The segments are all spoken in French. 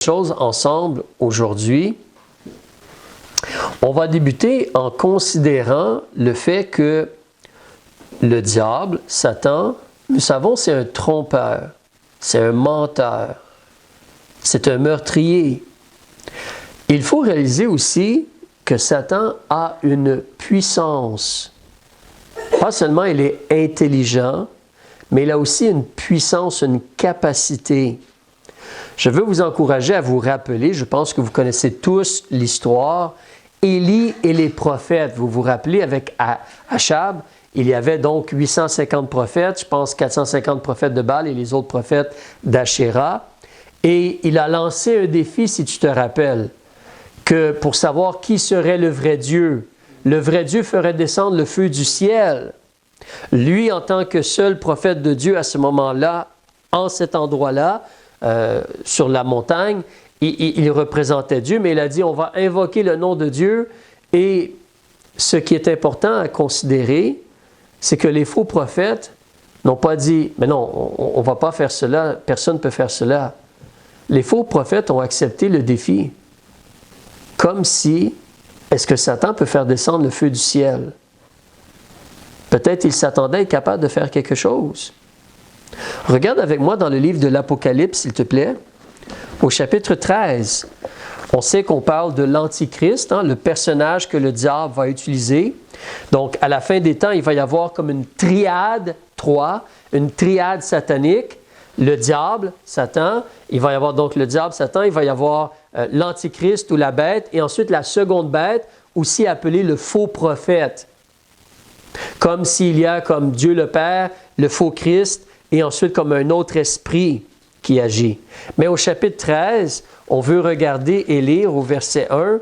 Choses ensemble aujourd'hui. On va débuter en considérant le fait que le diable, Satan, nous savons, c'est un trompeur, c'est un menteur, c'est un meurtrier. Il faut réaliser aussi que Satan a une puissance. Pas seulement il est intelligent, mais il a aussi une puissance, une capacité. Je veux vous encourager à vous rappeler, je pense que vous connaissez tous l'histoire, Élie et les prophètes. Vous vous rappelez, avec Achab, il y avait donc 850 prophètes, je pense 450 prophètes de Baal et les autres prophètes d'Ashéra. Et il a lancé un défi, si tu te rappelles, que pour savoir qui serait le vrai Dieu ferait descendre le feu du ciel. Lui, en tant que seul prophète de Dieu à ce moment-là, en cet endroit-là, sur la montagne, il représentait Dieu, mais il a dit, on va invoquer le nom de Dieu. Et ce qui est important à considérer, c'est que les faux prophètes n'ont pas dit, mais non, on ne va pas faire cela, personne ne peut faire cela. Les faux prophètes ont accepté le défi, comme si, est-ce que Satan peut faire descendre le feu du ciel? Peut-être il s'attendait à être capable de faire quelque chose. Regarde avec moi dans le livre de l'Apocalypse, s'il te plaît, au chapitre 13. On sait qu'on parle de l'Antichrist, le personnage que le diable va utiliser. Donc, à la fin des temps, il va y avoir comme une triade, une triade satanique. Le diable, Satan, il va y avoir donc le diable, Satan, il va y avoir l'Antichrist ou la bête, et ensuite la seconde bête, aussi appelée le faux prophète. Comme s'il y a comme Dieu le Père, le faux Christ, et ensuite comme un autre esprit qui agit. Mais au chapitre 13, on veut regarder et lire au verset 1,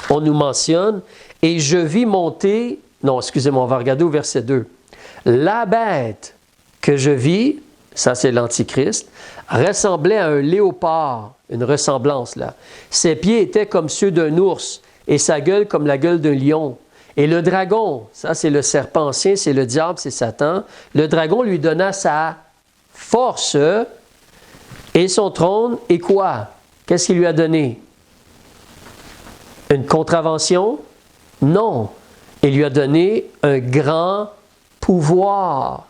on nous mentionne, « Et je vis monter... » Non, excusez-moi, on va regarder au verset 2. « La bête que je vis, ça c'est l'Antichrist, ressemblait à un léopard, une ressemblance là. Ses pieds étaient comme ceux d'un ours, et sa gueule comme la gueule d'un lion. Et le dragon, ça c'est le serpent ancien, c'est le diable, c'est Satan. Le dragon lui donna sa force et son trône. Et quoi? Qu'est-ce qu'il lui a donné? Une contravention? Non. Il lui a donné un grand pouvoir.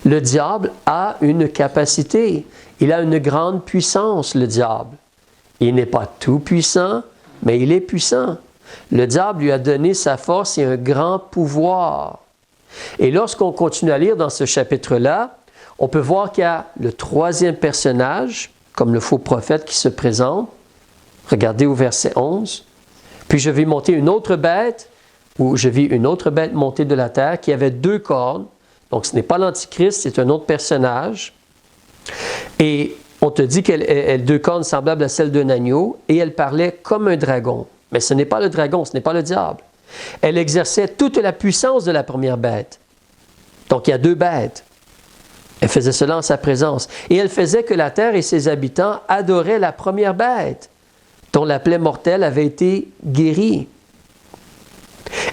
Le diable a une capacité. Il a une grande puissance, le diable. Il n'est pas tout puissant, mais il est puissant. Le diable lui a donné sa force et un grand pouvoir. Et lorsqu'on continue à lire dans ce chapitre-là, on peut voir qu'il y a le troisième personnage, comme le faux prophète qui se présente. Regardez au verset 11. « Puis je vis monter une autre bête, ou je vis une autre bête monter de la terre, qui avait 2 cornes. » Donc ce n'est pas l'Antichrist, c'est un autre personnage. Et on te dit qu'elle a 2 cornes semblables à celles d'un agneau, et elle parlait comme un dragon. Mais ce n'est pas le dragon, ce n'est pas le diable. Elle exerçait toute la puissance de la première bête. Donc il y a 2 bêtes. Elle faisait cela en sa présence. Et elle faisait que la terre et ses habitants adoraient la première bête, dont la plaie mortelle avait été guérie.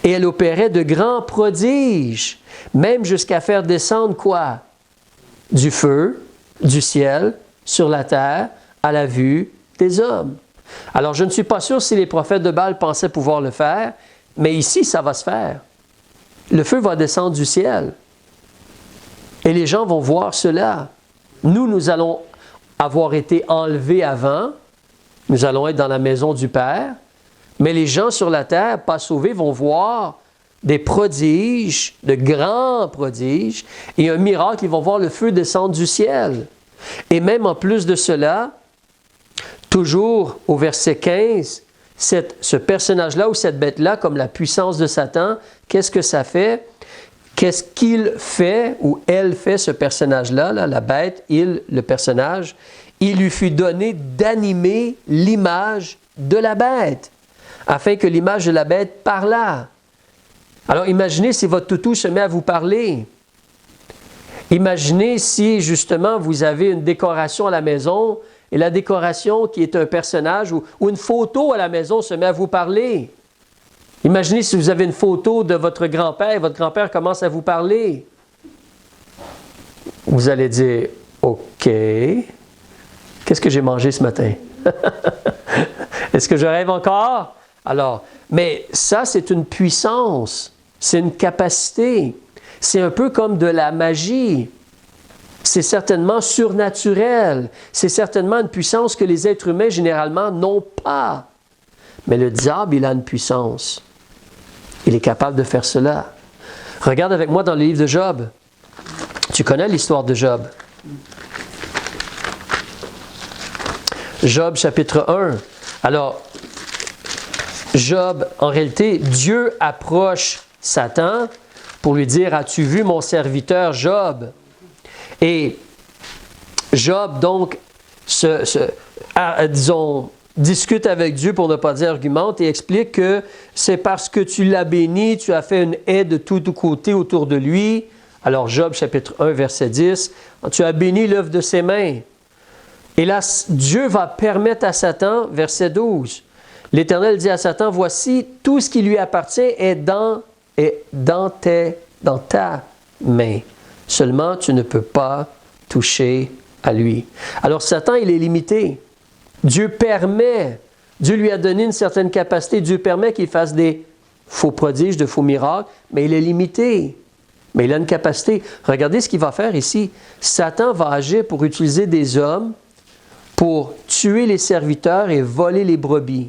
Et elle opérait de grands prodiges, même jusqu'à faire descendre quoi? Du feu, du ciel, sur la terre, à la vue des hommes. Alors, je ne suis pas sûr si les prophètes de Baal pensaient pouvoir le faire, mais ici, ça va se faire. Le feu va descendre du ciel. Et les gens vont voir cela. Nous allons avoir été enlevés avant. Nous allons être dans la maison du Père. Mais les gens sur la terre, pas sauvés, vont voir des prodiges, de grands prodiges, et un miracle, ils vont voir le feu descendre du ciel. Et même en plus de cela, toujours au verset 15, ce personnage-là ou cette bête-là, comme la puissance de Satan, qu'est-ce que ça fait? Qu'est-ce qu'il fait ou elle fait, ce personnage-là, la bête, le personnage? Il lui fut donné d'animer l'image de la bête, afin que l'image de la bête parlât. Alors imaginez si votre toutou se met à vous parler. Imaginez si justement vous avez une décoration à la maison et la décoration qui est un personnage ou une photo à la maison se met à vous parler. Imaginez si vous avez une photo de votre grand-père et votre grand-père commence à vous parler. Vous allez dire, OK, Qu'est-ce que j'ai mangé ce matin? Est-ce que je rêve encore? Alors, mais ça, c'est une puissance, c'est une capacité. C'est un peu comme de la magie. C'est certainement surnaturel. C'est certainement une puissance que les êtres humains, généralement, n'ont pas. Mais le diable, il a une puissance. Il est capable de faire cela. Regarde avec moi dans le livre de Job. Tu connais l'histoire de Job. Job, chapitre 1. Alors, Job, en réalité, Dieu approche Satan pour lui dire, « As-tu vu mon serviteur Job? » Et Job, donc, discute avec Dieu, pour ne pas dire argumente, et explique que c'est parce que tu l'as béni, tu as fait une haie de tous côtés autour de lui. Alors, Job, chapitre 1, verset 10, « Tu as béni l'œuvre de ses mains. » Et là, Dieu va permettre à Satan, verset 12, l'Éternel dit à Satan, « Voici, tout ce qui lui appartient est dans ta main. Seulement, tu ne peux pas toucher à lui. » Alors, Satan, il est limité. Dieu lui a donné une certaine capacité. Dieu permet qu'il fasse des faux prodiges, de faux miracles, mais il est limité. Mais il a une capacité. Regardez ce qu'il va faire ici. Satan va agir pour utiliser des hommes pour tuer les serviteurs et voler les brebis.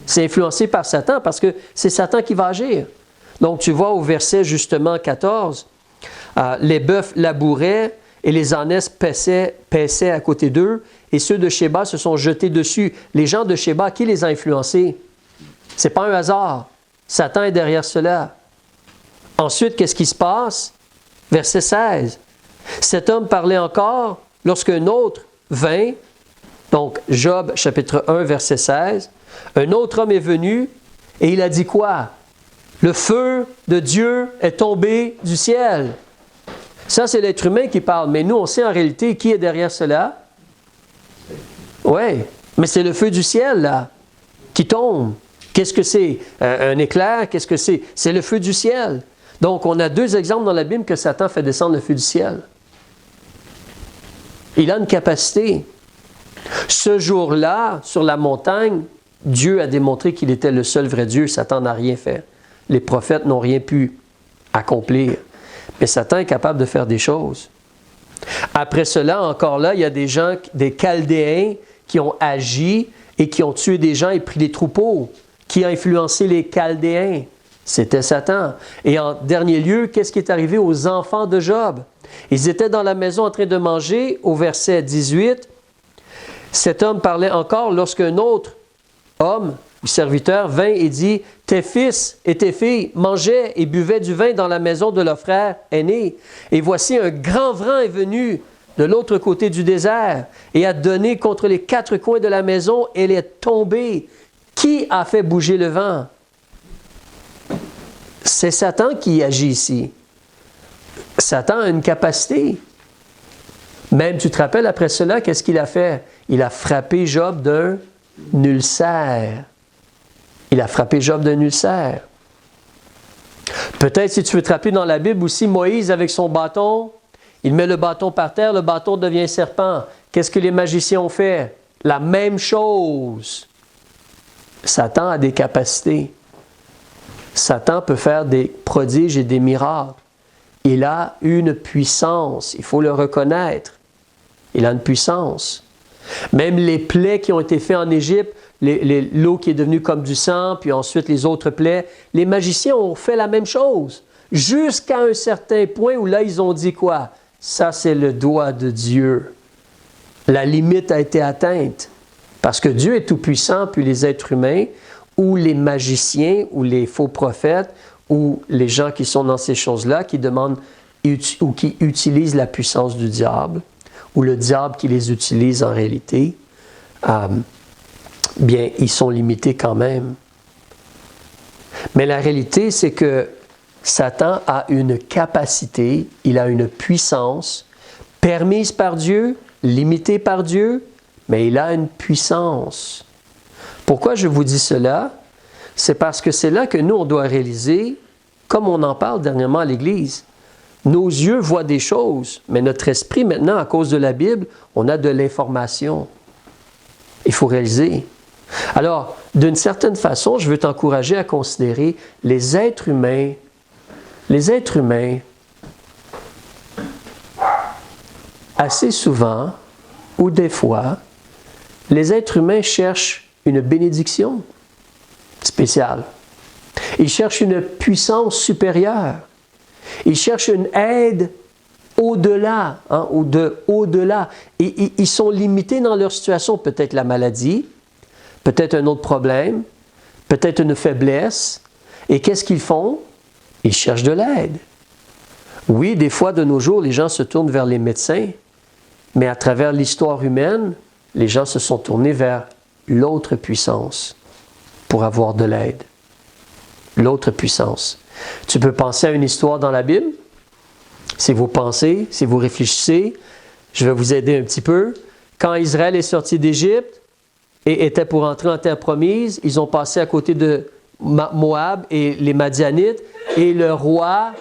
C'est influencé par Satan parce que c'est Satan qui va agir. Donc, tu vois au verset justement 14, les bœufs labouraient et les ânesses paissaient à côté d'eux et ceux de Sheba se sont jetés dessus. Les gens de Sheba, qui les a influencés? Ce n'est pas un hasard. Satan est derrière cela. Ensuite, qu'est-ce qui se passe? Verset 16. Cet homme parlait encore lorsqu'un autre vint. Donc, Job, chapitre 1, verset 16. Un autre homme est venu et il a dit quoi? Le feu de Dieu est tombé du ciel. Ça, c'est l'être humain qui parle. Mais nous, on sait en réalité qui est derrière cela. Oui, mais c'est le feu du ciel, là, qui tombe. Qu'est-ce que c'est? Un éclair? Qu'est-ce que c'est? C'est le feu du ciel. Donc, on a deux exemples dans la Bible que Satan fait descendre le feu du ciel. Il a une capacité. Ce jour-là, sur la montagne, Dieu a démontré qu'il était le seul vrai Dieu. Satan n'a rien fait. Les prophètes n'ont rien pu accomplir. Mais Satan est capable de faire des choses. Après cela, encore là, il y a des gens, des Chaldéens, qui ont agi et qui ont tué des gens et pris les troupeaux. Qui a influencé les Chaldéens? C'était Satan. Et en dernier lieu, qu'est-ce qui est arrivé aux enfants de Job? Ils étaient dans la maison en train de manger, au verset 18. Cet homme parlait encore lorsqu'un autre homme ou serviteur vint et dit, « Tes fils et tes filles mangeaient et buvaient du vin dans la maison de leur frère aîné. Et voici un grand vent est venu de l'autre côté du désert et a donné contre les quatre coins de la maison et elle est tombée. Qui a fait bouger le vent? » C'est Satan qui agit ici. Satan a une capacité. Même, tu te rappelles, après cela, qu'est-ce qu'il a fait? Il a frappé Job d'un ulcère. Il a frappé Job d'un ulcère. Peut-être, si tu veux te rappeler dans la Bible aussi, Moïse avec son bâton, il met le bâton par terre, le bâton devient serpent. Qu'est-ce que les magiciens ont fait? La même chose. Satan a des capacités. Satan peut faire des prodiges et des miracles. Il a une puissance, il faut le reconnaître. Il a une puissance. Même les plaies qui ont été faites en Égypte, l'eau qui est devenue comme du sang, puis ensuite les autres plaies, les magiciens ont fait la même chose. Jusqu'à un certain point où là, ils ont dit quoi? Ça, c'est le doigt de Dieu. La limite a été atteinte. Parce que Dieu est tout-puissant, puis les êtres humains, ou les magiciens, ou les faux prophètes, ou les gens qui sont dans ces choses-là, qui demandent ou qui utilisent la puissance du diable, ou le diable qui les utilise en réalité, bien, ils sont limités quand même. Mais la réalité, c'est que Satan a une capacité, il a une puissance permise par Dieu, limitée par Dieu, mais il a une puissance. Pourquoi je vous dis cela? C'est parce que c'est là que nous, on doit réaliser, comme on en parle dernièrement à l'Église, nos yeux voient des choses, mais notre esprit, maintenant, à cause de la Bible, on a de l'information. Il faut réaliser. Alors, d'une certaine façon, je veux t'encourager à considérer les êtres humains, assez souvent, ou des fois, les êtres humains cherchent une bénédiction spéciale. Ils cherchent une puissance supérieure. Ils cherchent une aide au-delà, au-delà. Et ils sont limités dans leur situation, peut-être la maladie, peut-être un autre problème, peut-être une faiblesse. Et qu'est-ce qu'ils font? Ils cherchent de l'aide. Oui, des fois, de nos jours, les gens se tournent vers les médecins, mais à travers l'histoire humaine, les gens se sont tournés vers l'autre puissance pour avoir de l'aide. L'autre puissance. Tu peux penser à une histoire dans la Bible. Si vous pensez, si vous réfléchissez, je vais vous aider un petit peu. Quand Israël est sorti d'Égypte et était pour entrer en terre promise, ils ont passé à côté de Moab et les Madianites, et le roi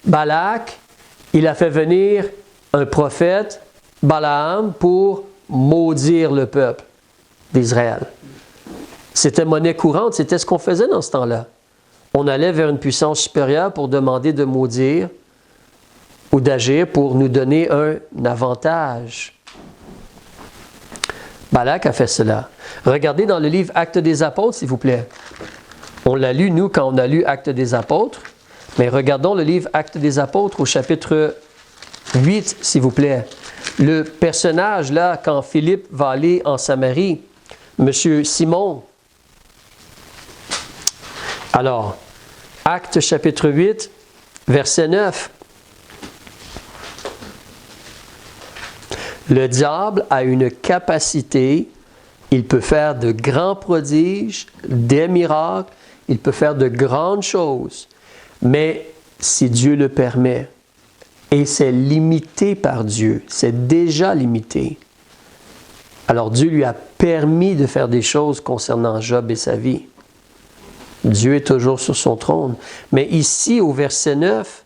Balak, il a fait venir un prophète, Balaam, pour maudire le peuple d'Israël. C'était monnaie courante, c'était ce qu'on faisait dans ce temps-là. On allait vers une puissance supérieure pour demander de maudire ou d'agir pour nous donner un avantage. Balak a fait cela. Regardez dans le livre Actes des Apôtres, s'il vous plaît. On l'a lu, nous, quand on a lu Actes des Apôtres, mais regardons le livre Actes des Apôtres au chapitre 8, s'il vous plaît. Le personnage, là, quand Philippe va aller en Samarie, M. Simon. Alors, Actes chapitre 8, verset 9. Le diable a une capacité, il peut faire de grands prodiges, des miracles, il peut faire de grandes choses, mais si Dieu le permet, et c'est limité par Dieu, c'est déjà limité. Alors Dieu lui a permis de faire des choses concernant Job et sa vie. Dieu est toujours sur son trône. Mais ici, au verset 9,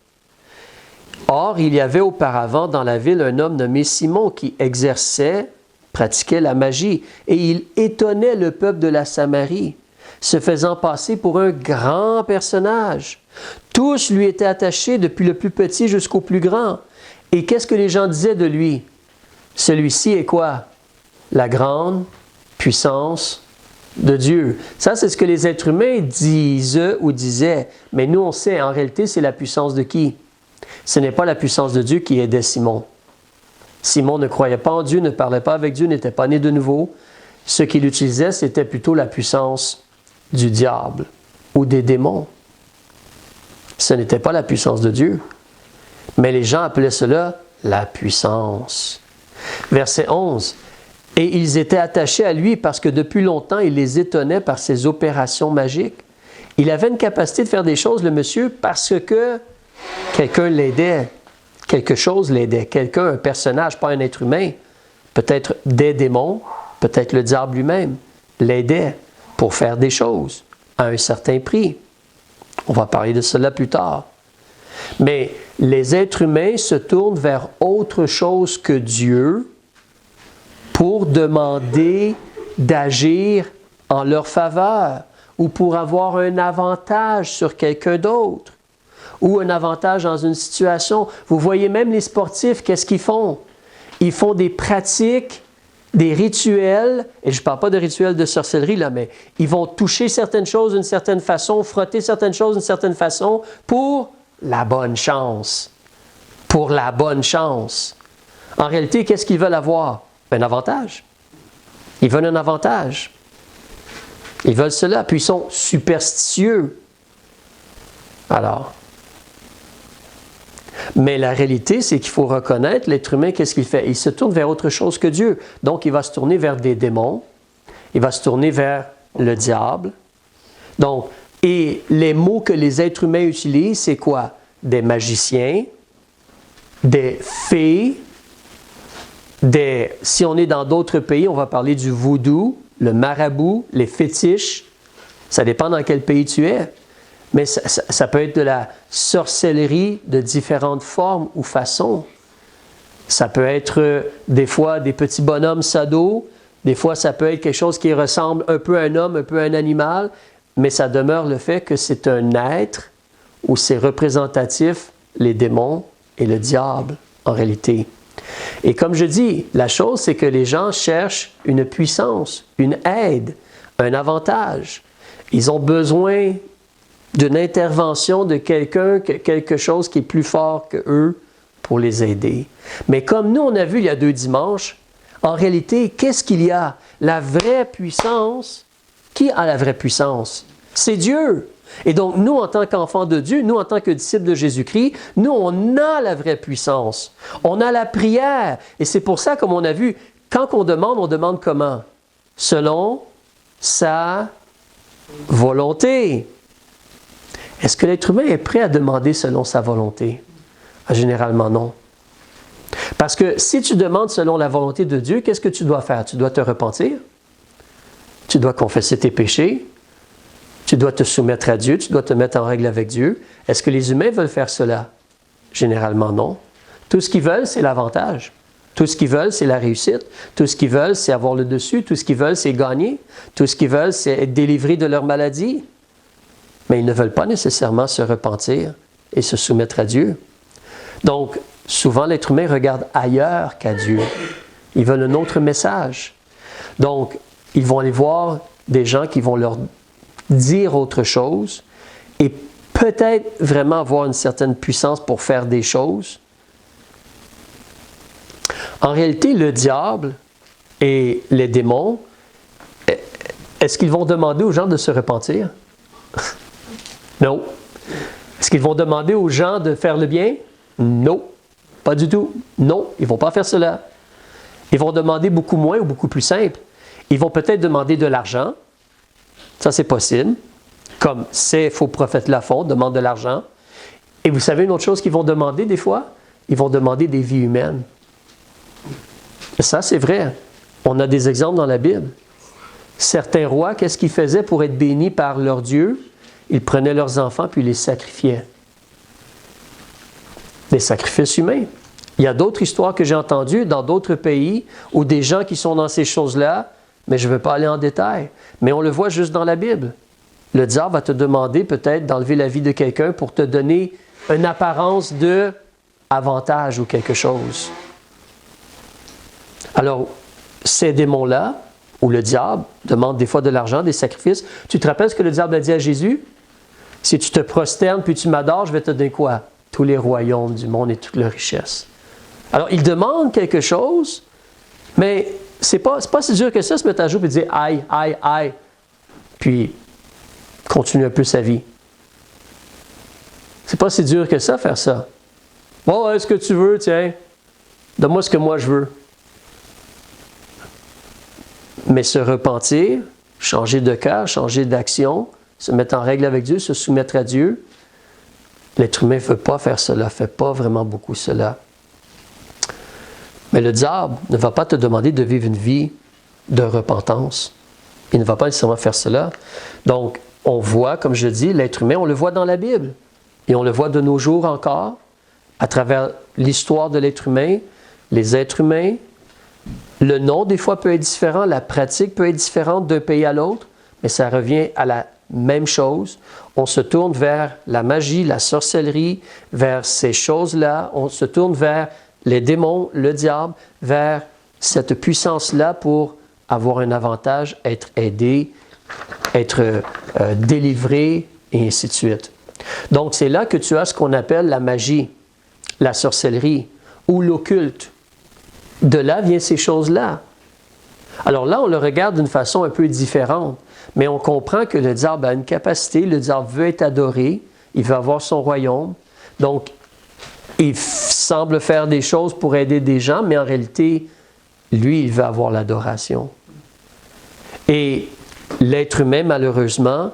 « Or, il y avait auparavant dans la ville un homme nommé Simon qui pratiquait la magie, et il étonnait le peuple de la Samarie, se faisant passer pour un grand personnage. Tous lui étaient attachés, depuis le plus petit jusqu'au plus grand. Et qu'est-ce que les gens disaient de lui? Celui-ci est quoi? La grande puissance de Dieu. » Ça, c'est ce que les êtres humains disent ou disaient. Mais nous, on sait, en réalité, c'est la puissance de qui? Ce n'est pas la puissance de Dieu qui aidait Simon. Simon ne croyait pas en Dieu, ne parlait pas avec Dieu, n'était pas né de nouveau. Ce qu'il utilisait, c'était plutôt la puissance du diable ou des démons. Ce n'était pas la puissance de Dieu. Mais les gens appelaient cela la puissance. Verset 11. « Et ils étaient attachés à lui parce que depuis longtemps, il les étonnait par ses opérations magiques. » Il avait une capacité de faire des choses, le monsieur, parce que quelqu'un l'aidait. Quelque chose l'aidait. Quelqu'un, un personnage, pas un être humain, peut-être des démons, peut-être le diable lui-même, l'aidait pour faire des choses à un certain prix. On va parler de cela plus tard. Mais les êtres humains se tournent vers autre chose que Dieu pour demander d'agir en leur faveur ou pour avoir un avantage sur quelqu'un d'autre ou un avantage dans une situation. Vous voyez même les sportifs, qu'est-ce qu'ils font? Ils font des pratiques, des rituels, et je ne parle pas de rituels de sorcellerie, là, mais ils vont toucher certaines choses d'une certaine façon, frotter certaines choses d'une certaine façon pour la bonne chance. Pour la bonne chance. En réalité, qu'est-ce qu'ils veulent avoir? Un avantage. Ils veulent un avantage. Ils veulent cela, puis ils sont superstitieux. Alors, mais la réalité, c'est qu'il faut reconnaître, l'être humain, qu'est-ce qu'il fait? Il se tourne vers autre chose que Dieu. Donc, il va se tourner vers des démons. Il va se tourner vers le diable. Donc, et les mots que les êtres humains utilisent, c'est quoi? Des magiciens, des fées, si on est dans d'autres pays, on va parler du voodoo, le marabout, les fétiches. Ça dépend dans quel pays tu es. Mais ça peut être de la sorcellerie de différentes formes ou façons. Ça peut être des fois des petits bonhommes sados, Des fois, ça peut être quelque chose qui ressemble un peu à un homme, un peu à un animal, mais ça demeure le fait que c'est un être où c'est représentatif les démons et le diable en réalité. Et comme je dis, la chose, c'est que les gens cherchent une puissance, une aide, un avantage. Ils ont besoin d'une intervention de quelqu'un, quelque chose qui est plus fort que eux pour les aider. Mais comme nous, on a vu il y a 2 dimanches, en réalité, qu'est-ce qu'il y a? La vraie puissance, qui a la vraie puissance? C'est Dieu. Et donc, nous, en tant qu'enfants de Dieu, nous, en tant que disciples de Jésus-Christ, nous, on a la vraie puissance. On a la prière. Et c'est pour ça, comme on a vu, quand on demande comment? Selon sa volonté. Est-ce que l'être humain est prêt à demander selon sa volonté? Généralement, non. Parce que si tu demandes selon la volonté de Dieu, qu'est-ce que tu dois faire? Tu dois te repentir. Tu dois confesser tes péchés. Tu dois te soumettre à Dieu. Tu dois te mettre en règle avec Dieu. Est-ce que les humains veulent faire cela? Généralement, non. Tout ce qu'ils veulent, c'est l'avantage. Tout ce qu'ils veulent, c'est la réussite. Tout ce qu'ils veulent, c'est avoir le dessus. Tout ce qu'ils veulent, c'est gagner. Tout ce qu'ils veulent, c'est être délivrés de leur maladie. Mais ils ne veulent pas nécessairement se repentir et se soumettre à Dieu. Donc, souvent, l'être humain regarde ailleurs qu'à Dieu. Ils veulent un autre message. Donc, ils vont aller voir des gens qui vont leur dire autre chose et peut-être vraiment avoir une certaine puissance pour faire des choses. En réalité, le diable et les démons, est-ce qu'ils vont demander aux gens de se repentir? Non. Est-ce qu'ils vont demander aux gens de faire le bien? Non. Pas du tout. Non, ils ne vont pas faire cela. Ils vont demander beaucoup moins ou beaucoup plus simple. Ils vont peut-être demander de l'argent. Ça, c'est possible. Comme ces faux prophètes-là font, demandent de l'argent. Et vous savez une autre chose qu'ils vont demander des fois? Ils vont demander des vies humaines. Ça, c'est vrai. On a des exemples dans la Bible. Certains rois, qu'est-ce qu'ils faisaient pour être bénis par leur Dieu? Ils prenaient leurs enfants puis les sacrifiaient. Des sacrifices humains. Il y a d'autres histoires que j'ai entendues dans d'autres pays où des gens qui sont dans ces choses-là, mais je ne veux pas aller en détail, mais on le voit juste dans la Bible. Le diable va te demander peut-être d'enlever la vie de quelqu'un pour te donner une apparence d'avantage ou quelque chose. Alors, ces démons-là, ou le diable, demandent des fois de l'argent, des sacrifices. Tu te rappelles ce que le diable a dit à Jésus? Si tu te prosternes puis tu m'adores, je vais te donner quoi? Tous les royaumes du monde et toute leur richesse. Alors, il demande quelque chose, mais c'est pas si dur que ça, se mettre à genoux et dire « aïe, aïe, aïe », puis continue un peu sa vie. C'est pas si dur que ça, faire ça. « Bon, est-ce que tu veux, tiens, donne-moi ce que moi je veux. » Mais se repentir, changer de cœur, changer d'action, se mettre en règle avec Dieu, se soumettre à Dieu, l'être humain ne veut pas faire cela, ne fait pas vraiment beaucoup cela. Mais le diable ne va pas te demander de vivre une vie de repentance. Il ne va pas nécessairement faire cela. Donc, on voit, comme je dis, l'être humain, on le voit dans la Bible. Et on le voit de nos jours encore, à travers l'histoire de l'être humain, les êtres humains. Le nom, des fois, peut être différent, la pratique peut être différente d'un pays à l'autre, mais ça revient à la même chose. On se tourne vers la magie, la sorcellerie, vers ces choses-là. On se tourne vers les démons, le diable, vers cette puissance-là pour avoir un avantage, être aidé, être délivré, et ainsi de suite. Donc, c'est là que tu as ce qu'on appelle la magie, la sorcellerie ou l'occulte. De là viennent ces choses-là. Alors là, on le regarde d'une façon un peu différente, mais on comprend que le diable a une capacité, le diable veut être adoré, il veut avoir son royaume. Donc, il semble faire des choses pour aider des gens, mais en réalité, lui, il veut avoir l'adoration. Et l'être humain, malheureusement,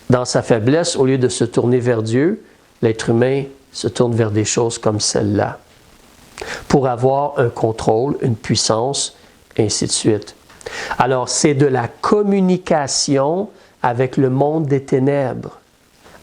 dans sa faiblesse, au lieu de se tourner vers Dieu, l'être humain se tourne vers des choses comme celle-là, pour avoir un contrôle, une puissance, et ainsi de suite. Alors, c'est de la communication avec le monde des ténèbres,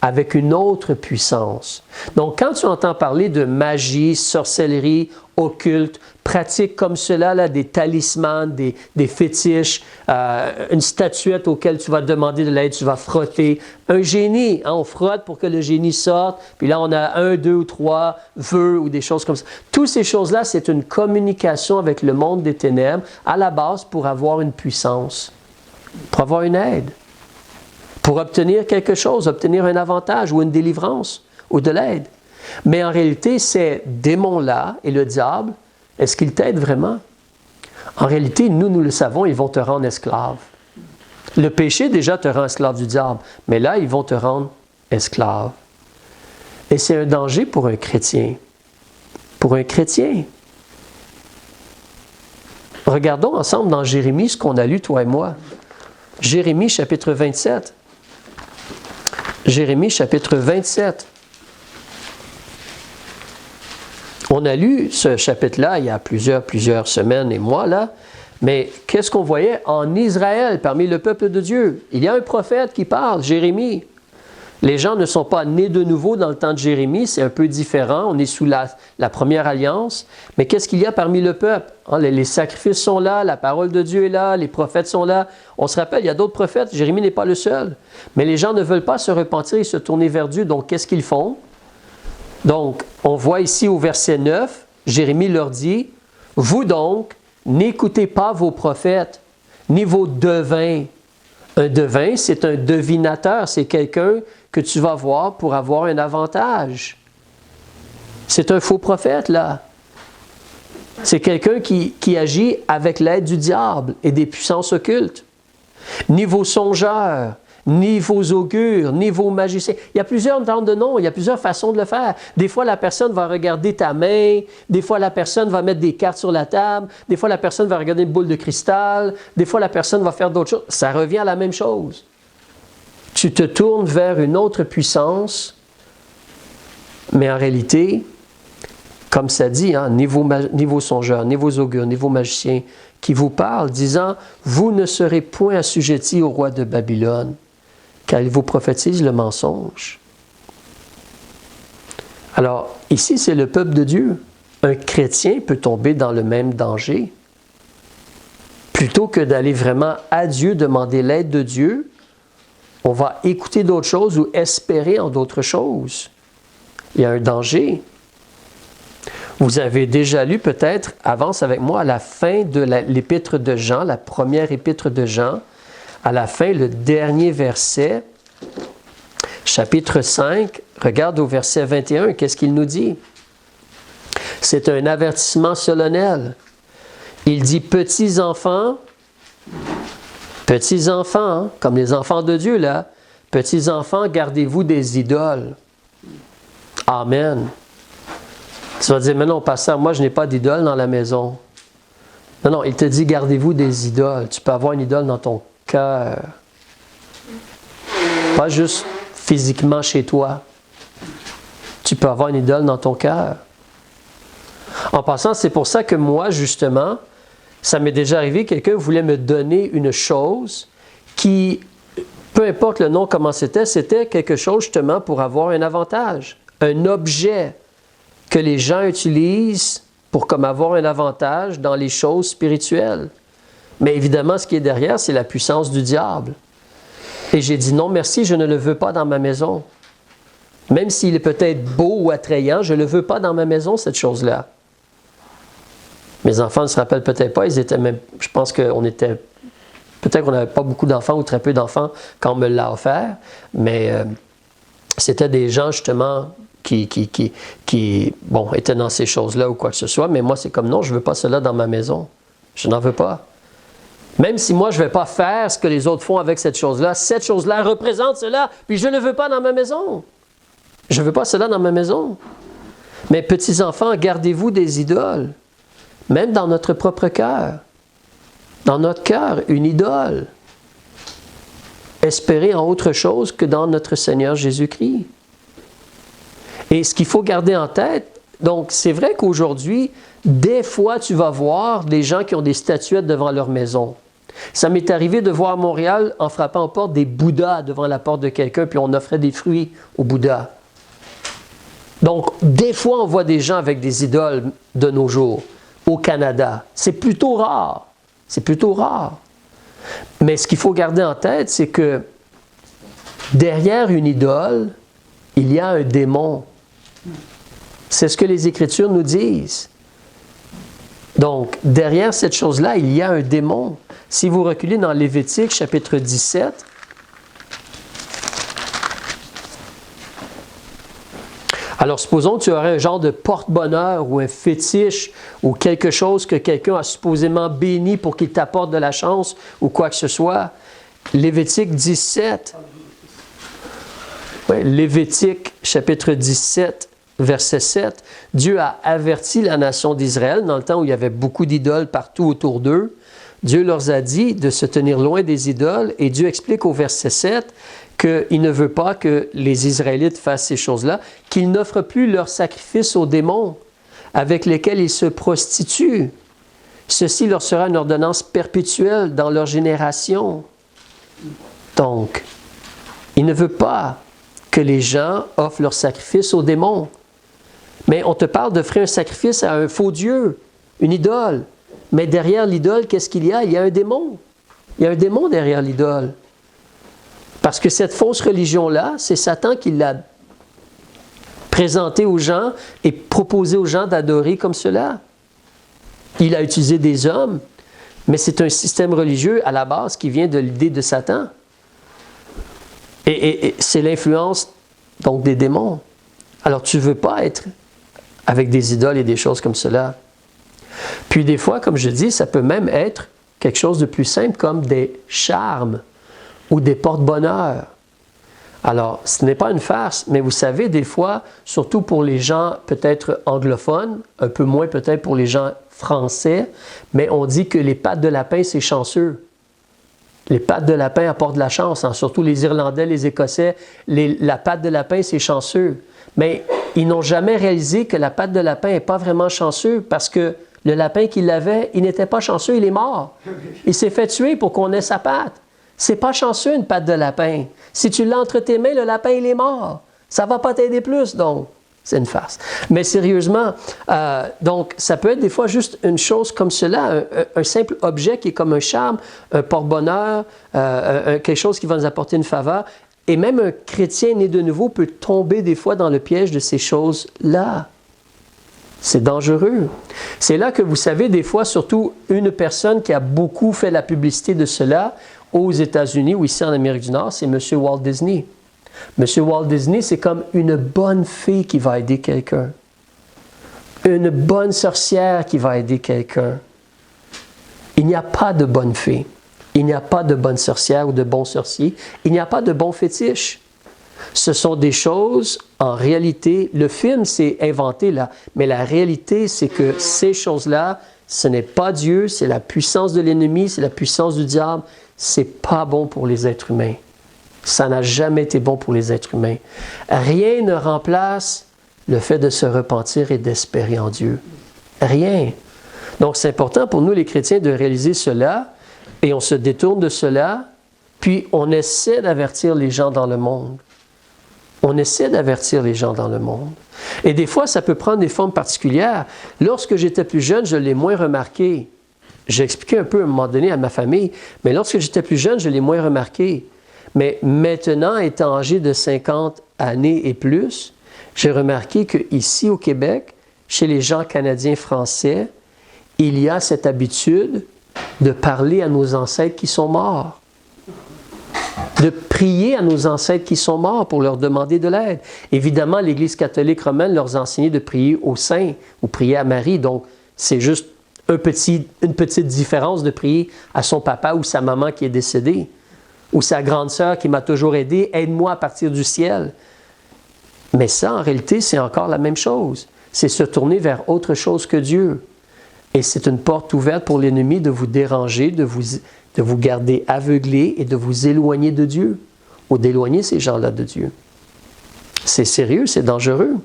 avec une autre puissance. Donc, quand tu entends parler de magie, sorcellerie, occulte, pratiques comme cela, là, des talismans, des fétiches, une statuette auquel tu vas demander de l'aide, tu vas frotter. Un génie, hein, on frotte pour que le génie sorte, puis là on a 1, 2 ou 3 vœux ou des choses comme ça. Toutes ces choses-là, c'est une communication avec le monde des ténèbres à la base pour avoir une puissance, pour avoir une aide, pour obtenir quelque chose, obtenir un avantage ou une délivrance ou de l'aide. Mais en réalité, ces démons-là et le diable, est-ce qu'ils t'aident vraiment? En réalité, nous le savons, ils vont te rendre esclave. Le péché déjà te rend esclave du diable, mais là, ils vont te rendre esclave. Et c'est un danger pour un chrétien. Pour un chrétien. Regardons ensemble dans Jérémie ce qu'on a lu, toi et moi. Jérémie, chapitre 27. Jérémie, chapitre 27. On a lu ce chapitre-là il y a plusieurs semaines et mois, là, mais qu'est-ce qu'on voyait en Israël, parmi le peuple de Dieu? Il y a un prophète qui parle, Jérémie. Les gens ne sont pas nés de nouveau dans le temps de Jérémie, c'est un peu différent, on est sous la première alliance, mais qu'est-ce qu'il y a parmi le peuple? Les sacrifices sont là, la parole de Dieu est là, les prophètes sont là. On se rappelle, il y a d'autres prophètes, Jérémie n'est pas le seul. Mais les gens ne veulent pas se repentir et se tourner vers Dieu, donc qu'est-ce qu'ils font? Donc, on voit ici au verset 9, Jérémie leur dit, « Vous donc, n'écoutez pas vos prophètes, ni vos devins. » Un devin, c'est un devinateur, c'est quelqu'un que tu vas voir pour avoir un avantage. C'est un faux prophète, là. C'est quelqu'un qui agit avec l'aide du diable et des puissances occultes. Ni vos songeurs, ni vos augures, ni vos magiciens. Il y a plusieurs genres de noms, il y a plusieurs façons de le faire. Des fois, la personne va regarder ta main, des fois, la personne va mettre des cartes sur la table, des fois, la personne va regarder une boule de cristal, des fois, la personne va faire d'autres choses. Ça revient à la même chose. Tu te tournes vers une autre puissance, mais en réalité, comme ça dit, hein, ni vos songeurs, ni vos augures, ni vos magiciens, qui vous parlent, disant, « Vous ne serez point assujettis au roi de Babylone, car il vous prophétise le mensonge. » Alors, ici, c'est le peuple de Dieu. Un chrétien peut tomber dans le même danger. Plutôt que d'aller vraiment à Dieu, demander l'aide de Dieu, on va écouter d'autres choses ou espérer en d'autres choses. Il y a un danger. Vous avez déjà lu peut-être, avance avec moi, à la fin de l'épître de Jean, la première épître de Jean, à la fin, le dernier verset, chapitre 5, regarde au verset 21, qu'est-ce qu'il nous dit? C'est un avertissement solennel. Il dit, petits enfants, hein, comme les enfants de Dieu là, petits enfants, gardez-vous des idoles. Amen. Tu vas dire, mais non, pasteur, moi je n'ai pas d'idole dans la maison. Non, il te dit, gardez-vous des idoles. Tu peux avoir une idole dans ton cœur. Pas juste physiquement chez toi. Tu peux avoir une idole dans ton cœur. En passant, c'est pour ça que moi, justement, ça m'est déjà arrivé, quelqu'un voulait me donner une chose qui, peu importe le nom, comment c'était quelque chose justement pour avoir un avantage. Un objet que les gens utilisent pour comme avoir un avantage dans les choses spirituelles. Mais évidemment, ce qui est derrière, c'est la puissance du diable. Et j'ai dit non, merci, je ne le veux pas dans ma maison. Même s'il est peut-être beau ou attrayant, je ne le veux pas dans ma maison, cette chose-là. Mes enfants ne se rappellent peut-être pas, ils étaient même, je pense qu'on était, peut-être qu'on n'avait pas beaucoup d'enfants ou très peu d'enfants quand on me l'a offert, mais c'était des gens justement qui étaient dans ces choses-là ou quoi que ce soit, mais moi c'est comme non, je ne veux pas cela dans ma maison. Je n'en veux pas. Même si moi je ne vais pas faire ce que les autres font avec cette chose-là représente cela, puis je ne le veux pas dans ma maison. Je ne veux pas cela dans ma maison. Mais petits enfants, gardez-vous des idoles. Même dans notre propre cœur. Dans notre cœur, une idole. Espérer en autre chose que dans notre Seigneur Jésus-Christ. Et ce qu'il faut garder en tête, donc c'est vrai qu'aujourd'hui, des fois tu vas voir des gens qui ont des statuettes devant leur maison. Ça m'est arrivé de voir à Montréal, en frappant aux portes, des Bouddhas devant la porte de quelqu'un, puis on offrait des fruits aux Bouddhas. Donc, des fois, on voit des gens avec des idoles de nos jours, au Canada. C'est plutôt rare. C'est plutôt rare. Mais ce qu'il faut garder en tête, c'est que derrière une idole, il y a un démon. C'est ce que les Écritures nous disent. Donc, derrière cette chose-là, il y a un démon. Si vous reculez dans Lévitique, chapitre 17, alors supposons que tu aurais un genre de porte-bonheur ou un fétiche ou quelque chose que quelqu'un a supposément béni pour qu'il t'apporte de la chance ou quoi que ce soit. Lévitique 17. Oui, Lévitique, chapitre 17, verset 7. Dieu a averti la nation d'Israël dans le temps où il y avait beaucoup d'idoles partout autour d'eux. Dieu leur a dit de se tenir loin des idoles et Dieu explique au verset 7 qu'il ne veut pas que les Israélites fassent ces choses-là, qu'ils n'offrent plus leur sacrifice aux démons avec lesquels ils se prostituent. Ceci leur sera une ordonnance perpétuelle dans leur génération. Donc, il ne veut pas que les gens offrent leur sacrifice aux démons. Mais on te parle d'offrir un sacrifice à un faux Dieu, une idole. Mais derrière l'idole, qu'est-ce qu'il y a? Il y a un démon. Il y a un démon derrière l'idole. Parce que cette fausse religion-là, c'est Satan qui l'a présentée aux gens et proposé aux gens d'adorer comme cela. Il a utilisé des hommes, mais c'est un système religieux à la base qui vient de l'idée de Satan. Et c'est l'influence donc des démons. Alors tu ne veux pas être avec des idoles et des choses comme cela. Puis des fois, comme je dis, ça peut même être quelque chose de plus simple comme des charmes ou des porte-bonheur. Alors, ce n'est pas une farce, mais vous savez, des fois, surtout pour les gens peut-être anglophones, un peu moins peut-être pour les gens français, mais on dit que les pattes de lapin, c'est chanceux. Les pattes de lapin apportent de la chance, hein? Surtout les Irlandais, les Écossais, la patte de lapin, c'est chanceux. Mais ils n'ont jamais réalisé que la patte de lapin n'est pas vraiment chanceux parce que le lapin qui l'avait, il n'était pas chanceux, il est mort. Il s'est fait tuer pour qu'on ait sa patte. C'est pas chanceux une patte de lapin. Si tu l'as entre tes mains, le lapin, il est mort. Ça ne va pas t'aider plus, donc. C'est une farce. Mais sérieusement, donc, ça peut être des fois juste une chose comme cela, un simple objet qui est comme un charme, un porte-bonheur, quelque chose qui va nous apporter une faveur. Et même un chrétien né de nouveau peut tomber des fois dans le piège de ces choses-là. C'est dangereux. C'est là que vous savez, des fois, surtout une personne qui a beaucoup fait la publicité de cela aux États-Unis ou ici en Amérique du Nord, c'est M. Walt Disney. M. Walt Disney, c'est comme une bonne fée qui va aider quelqu'un. Une bonne sorcière qui va aider quelqu'un. Il n'y a pas de bonne fée. Il n'y a pas de bonne sorcière ou de bon sorcier. Il n'y a pas de bon fétiche. Ce sont des choses, en réalité, le film s'est inventé là, mais la réalité, c'est que ces choses-là, ce n'est pas Dieu, c'est la puissance de l'ennemi, c'est la puissance du diable. C'est pas bon pour les êtres humains. Ça n'a jamais été bon pour les êtres humains. Rien ne remplace le fait de se repentir et d'espérer en Dieu. Rien. Donc c'est important pour nous les chrétiens de réaliser cela et on se détourne de cela, puis on essaie d'avertir les gens dans le monde. On essaie d'avertir les gens dans le monde. Et des fois, ça peut prendre des formes particulières. Lorsque j'étais plus jeune, je l'ai moins remarqué. J'ai expliqué un peu à un moment donné à ma famille, mais lorsque j'étais plus jeune, je l'ai moins remarqué. Mais maintenant, étant âgé de 50 années et plus, j'ai remarqué qu'ici au Québec, chez les gens canadiens français, il y a cette habitude de parler à nos ancêtres qui sont morts. De prier à nos ancêtres qui sont morts pour leur demander de l'aide. Évidemment, l'Église catholique romaine leur a enseigné de prier aux saints ou prier à Marie, donc c'est juste une petite différence de prier à son papa ou sa maman qui est décédée, ou sa grande sœur qui m'a toujours aidé, aide-moi à partir du ciel. Mais ça, en réalité, c'est encore la même chose. C'est se tourner vers autre chose que Dieu. Et c'est une porte ouverte pour l'ennemi de vous déranger, de vous garder aveuglé et de vous éloigner de Dieu, ou d'éloigner ces gens-là de Dieu. C'est sérieux, c'est dangereux.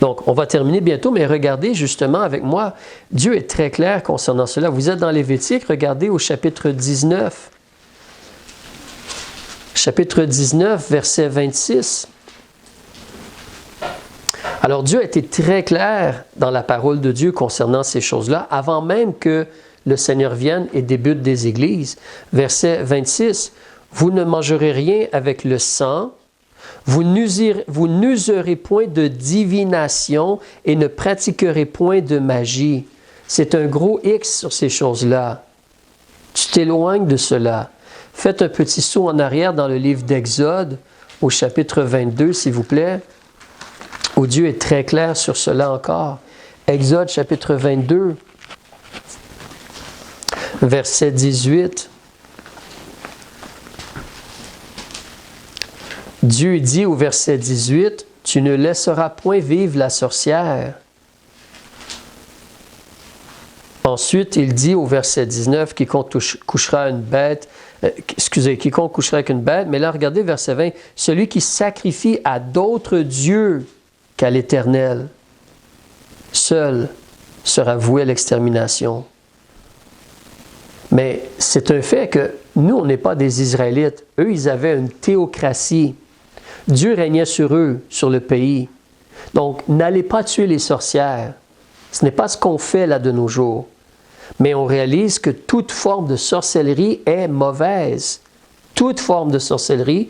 Donc, on va terminer bientôt, mais regardez justement avec moi, Dieu est très clair concernant cela. Vous êtes dans Lévitique, regardez au chapitre 19. Chapitre 19, verset 26. Alors, Dieu a été très clair dans la parole de Dieu concernant ces choses-là, avant même que le Seigneur vienne et débute des églises. Verset 26, « Vous ne mangerez rien avec le sang, vous n'userez point de divination et ne pratiquerez point de magie. » C'est un gros X sur ces choses-là. Tu t'éloignes de cela. Faites un petit saut en arrière dans le livre d'Exode, au chapitre 22, s'il vous plaît, où Dieu est très clair sur cela encore. Exode, chapitre 22, verset 18. Dieu dit au verset 18, « Tu ne laisseras point vivre la sorcière. » Ensuite, il dit au verset 19, « Quiconque couchera une bête, quiconque couchera avec une bête. » Mais là, regardez verset 20, « Celui qui sacrifie à d'autres dieux qu'à l'Éternel, seul sera voué à l'extermination. » Mais c'est un fait que nous, on n'est pas des Israélites. Eux, ils avaient une théocratie. Dieu régnait sur eux, sur le pays. Donc, n'allez pas tuer les sorcières. Ce n'est pas ce qu'on fait là de nos jours. Mais on réalise que toute forme de sorcellerie est mauvaise. Toute forme de sorcellerie.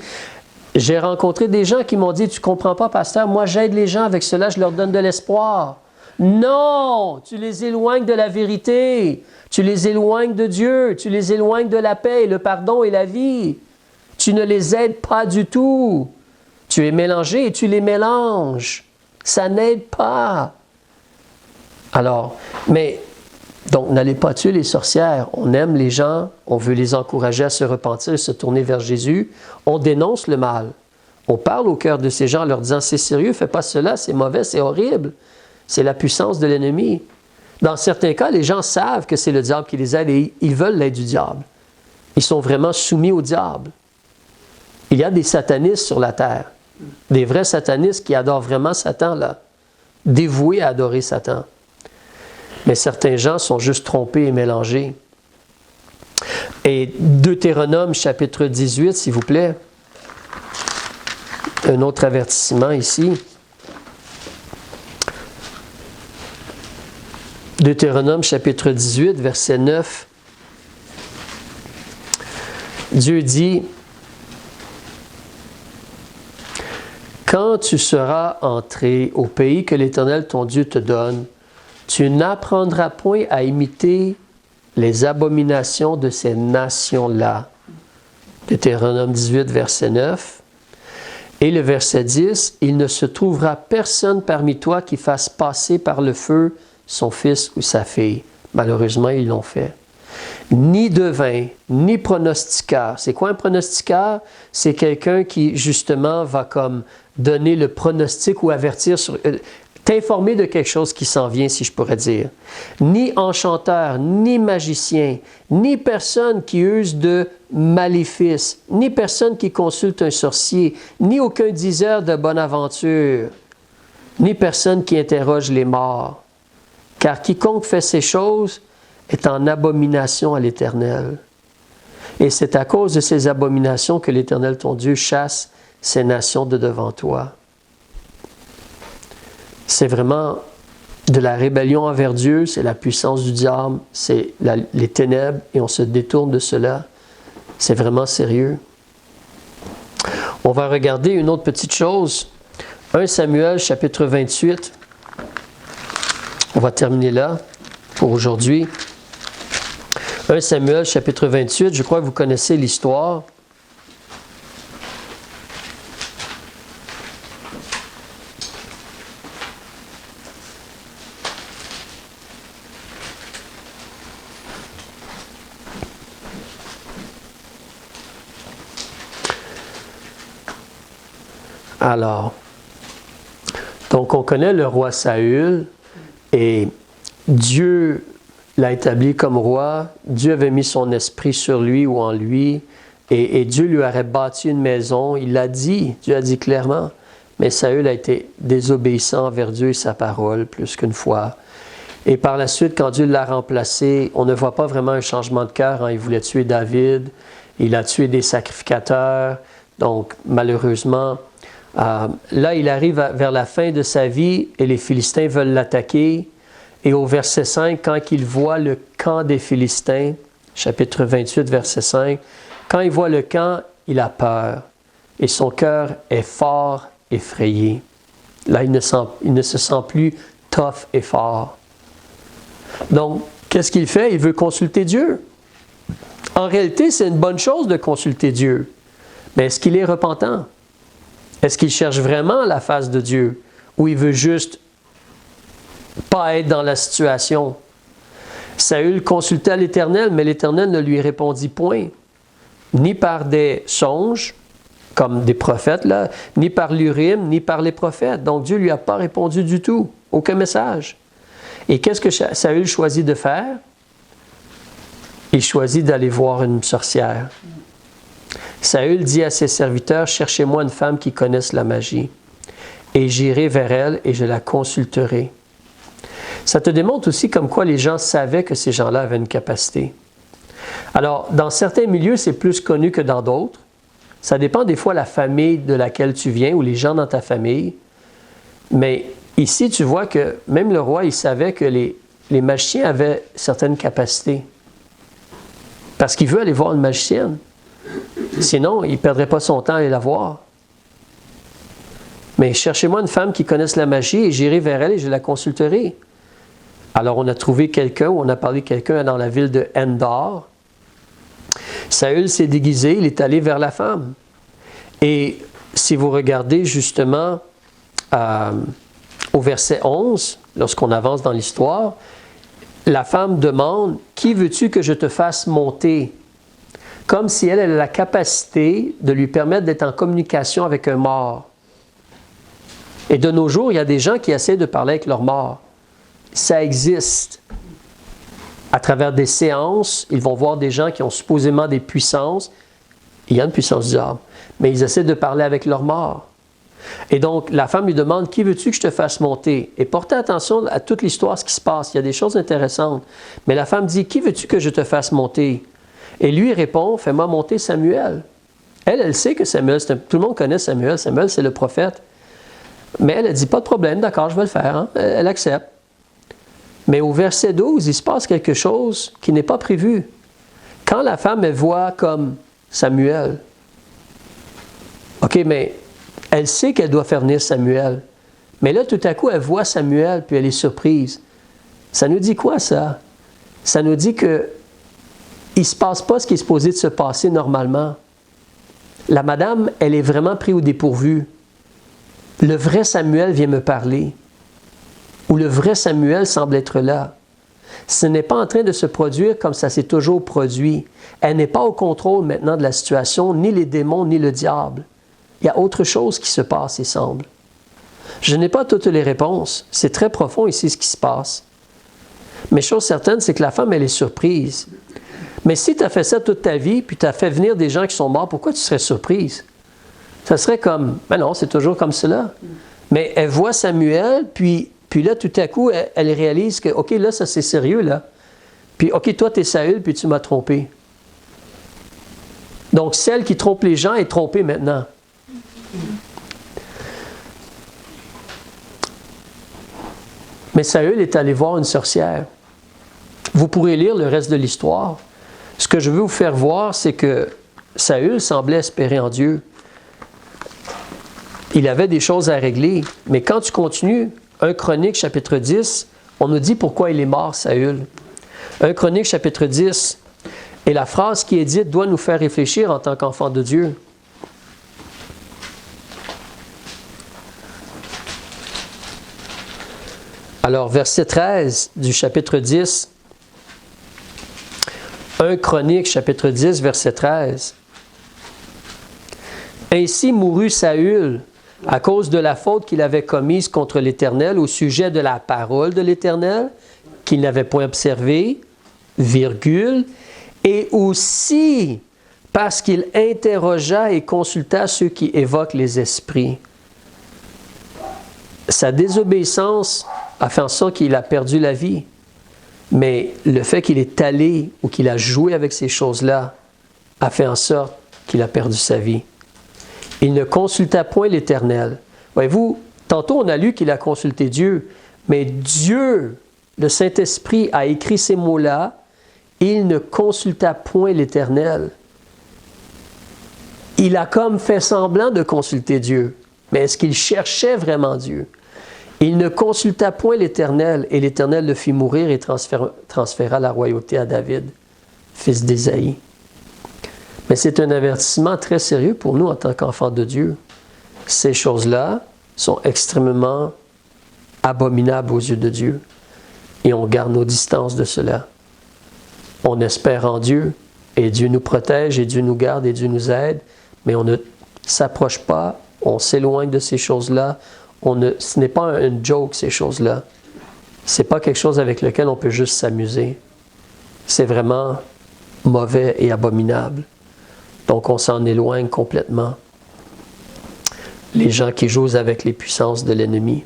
J'ai rencontré des gens qui m'ont dit, « Tu ne comprends pas, pasteur, moi j'aide les gens avec cela, je leur donne de l'espoir. » Non! Tu les éloignes de la vérité. Tu les éloignes de Dieu. Tu les éloignes de la paix, le pardon et la vie. Tu ne les aides pas du tout. Tu es mélangé et tu les mélanges. Ça n'aide pas. Alors, mais, donc, n'allez pas tuer les sorcières. On aime les gens, on veut les encourager à se repentir et se tourner vers Jésus. On dénonce le mal. On parle au cœur de ces gens en leur disant, c'est sérieux, fais pas cela, c'est mauvais, c'est horrible. C'est la puissance de l'ennemi. Dans certains cas, les gens savent que c'est le diable qui les aide et ils veulent l'aide du diable. Ils sont vraiment soumis au diable. Il y a des satanistes sur la terre. Des vrais satanistes qui adorent vraiment Satan, là. Dévoués à adorer Satan. Mais certains gens sont juste trompés et mélangés. Et Deutéronome, chapitre 18, s'il vous plaît. Un autre avertissement ici. Deutéronome, chapitre 18, verset 9. Dieu dit, « Quand tu seras entré au pays que l'Éternel ton Dieu te donne, tu n'apprendras point à imiter les abominations de ces nations-là. » Deutéronome 18, verset 9. Et le verset 10, « Il ne se trouvera personne parmi toi qui fasse passer par le feu son fils ou sa fille. » Malheureusement, ils l'ont fait. « Ni devin, ni pronostiqueur. » C'est quoi un pronostiqueur? C'est quelqu'un qui, justement, va comme donner le pronostic ou avertir sur... t'informer de quelque chose qui s'en vient, si je pourrais dire. Ni enchanteur, ni magicien, ni personne qui use de maléfice, ni personne qui consulte un sorcier, ni aucun diseur de bonne aventure, ni personne qui interroge les morts. Car quiconque fait ces choses est en abomination à l'Éternel. Et c'est à cause de ces abominations que l'Éternel ton Dieu chasse ces nations de devant toi. C'est vraiment de la rébellion envers Dieu, c'est la puissance du diable, c'est les ténèbres et on se détourne de cela. C'est vraiment sérieux. On va regarder une autre petite chose. 1 Samuel, chapitre 28. On va terminer là pour aujourd'hui. 1 Samuel, chapitre 28, je crois que vous connaissez l'histoire. Alors, donc on connaît le roi Saül et Dieu l'a établi comme roi. Dieu avait mis son esprit sur lui ou en lui et Dieu lui aurait bâti une maison. Il l'a dit, Dieu a dit clairement, mais Saül a été désobéissant envers Dieu et sa parole plus qu'une fois. Et par la suite, quand Dieu l'a remplacé, on ne voit pas vraiment un changement de cœur. Hein. Il voulait tuer David, il a tué des sacrificateurs, donc malheureusement, là il arrive vers la fin de sa vie et les Philistins veulent l'attaquer. Et au verset 5, quand il voit le camp des Philistins, chapitre 28, verset 5, quand il voit le camp, il a peur et son cœur est fort effrayé. Là, il ne se sent plus tough et fort. Donc, qu'est-ce qu'il fait? Il veut consulter Dieu. En réalité, c'est une bonne chose de consulter Dieu. Mais est-ce qu'il est repentant? Est-ce qu'il cherche vraiment la face de Dieu? Ou il veut juste pas être dans la situation? Saül consulta l'Éternel, mais l'Éternel ne lui répondit point, ni par des songes, comme des prophètes, là, ni par l'Urim, ni par les prophètes. Donc Dieu ne lui a pas répondu du tout, aucun message. Et qu'est-ce que Saül choisit de faire? Il choisit d'aller voir une sorcière. Saül dit à ses serviteurs, « Cherchez-moi une femme qui connaisse la magie, et j'irai vers elle et je la consulterai. » Ça te démontre aussi comme quoi les gens savaient que ces gens-là avaient une capacité. Alors, dans certains milieux, c'est plus connu que dans d'autres. Ça dépend des fois de la famille de laquelle tu viens ou les gens dans ta famille. Mais ici, tu vois que même le roi, il savait que les magiciens avaient certaines capacités. Parce qu'il veut aller voir une magicienne. Sinon, il ne perdrait pas son temps à aller la voir. Mais cherchez-moi une femme qui connaisse la magie et j'irai vers elle et je la consulterai. Alors, on a trouvé quelqu'un, ou on a parlé de quelqu'un dans la ville de Endor. Saül s'est déguisé, il est allé vers la femme. Et si vous regardez justement au verset 11, lorsqu'on avance dans l'histoire, la femme demande « Qui veux-tu que je te fasse monter ?» Comme si elle a la capacité de lui permettre d'être en communication avec un mort. Et de nos jours, il y a des gens qui essaient de parler avec leur mort. Ça existe. À travers des séances, ils vont voir des gens qui ont supposément des puissances. Il y a une puissance du diable. Mais ils essaient de parler avec leur mort. Et donc, la femme lui demande « Qui veux-tu que je te fasse monter ?» Et portez attention à toute l'histoire, ce qui se passe. Il y a des choses intéressantes. Mais la femme dit « Qui veux-tu que je te fasse monter ?» Et lui répond « Fais-moi monter Samuel. » Elle sait que Samuel, tout le monde connaît Samuel. Samuel, c'est le prophète. Mais elle dit « Pas de problème, d'accord, je vais le faire. Hein? » Elle accepte. Mais au verset 12, il se passe quelque chose qui n'est pas prévu. Quand la femme, elle voit comme Samuel, OK, mais elle sait qu'elle doit faire venir Samuel. Mais là, tout à coup, elle voit Samuel, puis elle est surprise. Ça nous dit quoi, ça? Ça nous dit que il ne se passe pas ce qui est supposé de se passer normalement. La madame, elle est vraiment prise au dépourvu. Le vrai Samuel vient me parler. Ou le vrai Samuel semble être là. Ce n'est pas en train de se produire comme ça s'est toujours produit. Elle n'est pas au contrôle maintenant de la situation, ni les démons, ni le diable. Il y a autre chose qui se passe, il semble. Je n'ai pas toutes les réponses. C'est très profond ici ce qui se passe. Mais chose certaine, c'est que la femme, elle est surprise. Mais si tu as fait ça toute ta vie, puis tu as fait venir des gens qui sont morts, pourquoi tu serais surprise? Ça serait comme, ben non, c'est toujours comme cela. Mais elle voit Samuel, puis là, tout à coup, elle réalise que, OK, là, ça c'est sérieux, là. Puis, OK, toi, tu es Saül, puis tu m'as trompé. Donc, celle qui trompe les gens est trompée maintenant. Mais Saül est allé voir une sorcière. Vous pourrez lire le reste de l'histoire. Ce que je veux vous faire voir, c'est que Saül semblait espérer en Dieu. Il avait des choses à régler. Mais quand tu continues, 1 Chronique, chapitre 10, on nous dit pourquoi il est mort, Saül. 1 Chronique, chapitre 10. Et la phrase qui est dite doit nous faire réfléchir en tant qu'enfants de Dieu. Alors, verset 13 du chapitre 10. 1 Chronique, chapitre 10, verset 13. « Ainsi mourut Saül à cause de la faute qu'il avait commise contre l'Éternel au sujet de la parole de l'Éternel, qu'il n'avait point observée, virgule, et aussi parce qu'il interrogea et consulta ceux qui évoquent les esprits. » sa désobéissance a fait en sorte qu'il a perdu la vie. Mais le fait qu'il est allé ou qu'il a joué avec ces choses-là a fait en sorte qu'il a perdu sa vie. Il ne consulta point l'Éternel. Voyez-vous, tantôt on a lu qu'il a consulté Dieu, mais Dieu, le Saint-Esprit, a écrit ces mots-là. Il ne consulta point l'Éternel. Il a comme fait semblant de consulter Dieu. Mais est-ce qu'il cherchait vraiment Dieu? Il ne consulta point l'Éternel, et l'Éternel le fit mourir et transféra la royauté à David, fils d'Ésaïe. Mais c'est un avertissement très sérieux pour nous en tant qu'enfants de Dieu. Ces choses-là sont extrêmement abominables aux yeux de Dieu. Et on garde nos distances de cela. On espère en Dieu, et Dieu nous protège, et Dieu nous garde, et Dieu nous aide, mais on ne s'approche pas, on s'éloigne de ces choses-là. Ce n'est pas une joke, ces choses-là. Ce n'est pas quelque chose avec lequel on peut juste s'amuser. C'est vraiment mauvais et abominable. Donc on s'en éloigne complètement. Les gens qui jouent avec les puissances de l'ennemi.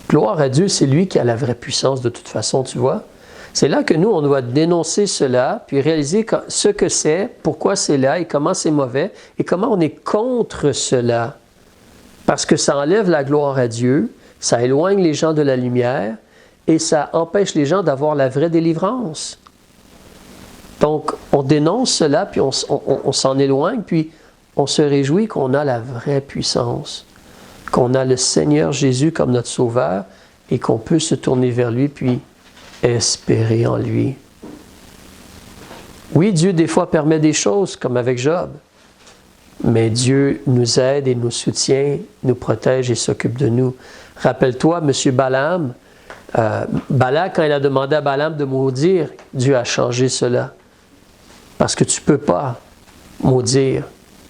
Gloire à Dieu, c'est lui qui a la vraie puissance de toute façon, tu vois. C'est là que nous, on doit dénoncer cela, puis réaliser ce que c'est, pourquoi c'est là, et comment c'est mauvais, et comment on est contre cela. Parce que ça enlève la gloire à Dieu, ça éloigne les gens de la lumière, et ça empêche les gens d'avoir la vraie délivrance. Donc, on dénonce cela, puis on s'en éloigne, puis on se réjouit qu'on a la vraie puissance, qu'on a le Seigneur Jésus comme notre Sauveur, et qu'on peut se tourner vers lui, puis espérer en lui. Oui, Dieu des fois permet des choses, comme avec Job, mais Dieu nous aide et nous soutient, nous protège et s'occupe de nous. Rappelle-toi, M. Balaam, Balak, quand il a demandé à Balaam de maudire, Dieu a changé cela. Parce que tu ne peux pas maudire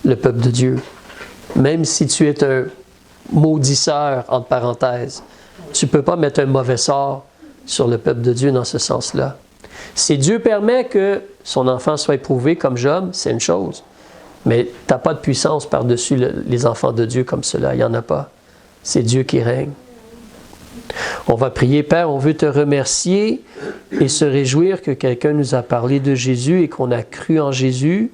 le peuple de Dieu. Même si tu es un maudisseur, entre parenthèses, tu ne peux pas mettre un mauvais sort sur le peuple de Dieu dans ce sens-là. Si Dieu permet que son enfant soit éprouvé comme Job, c'est une chose. Mais tu n'as pas de puissance par-dessus les enfants de Dieu comme cela. Il n'y en a pas. C'est Dieu qui règne. On va prier, Père, on veut te remercier et se réjouir que quelqu'un nous a parlé de Jésus et qu'on a cru en Jésus.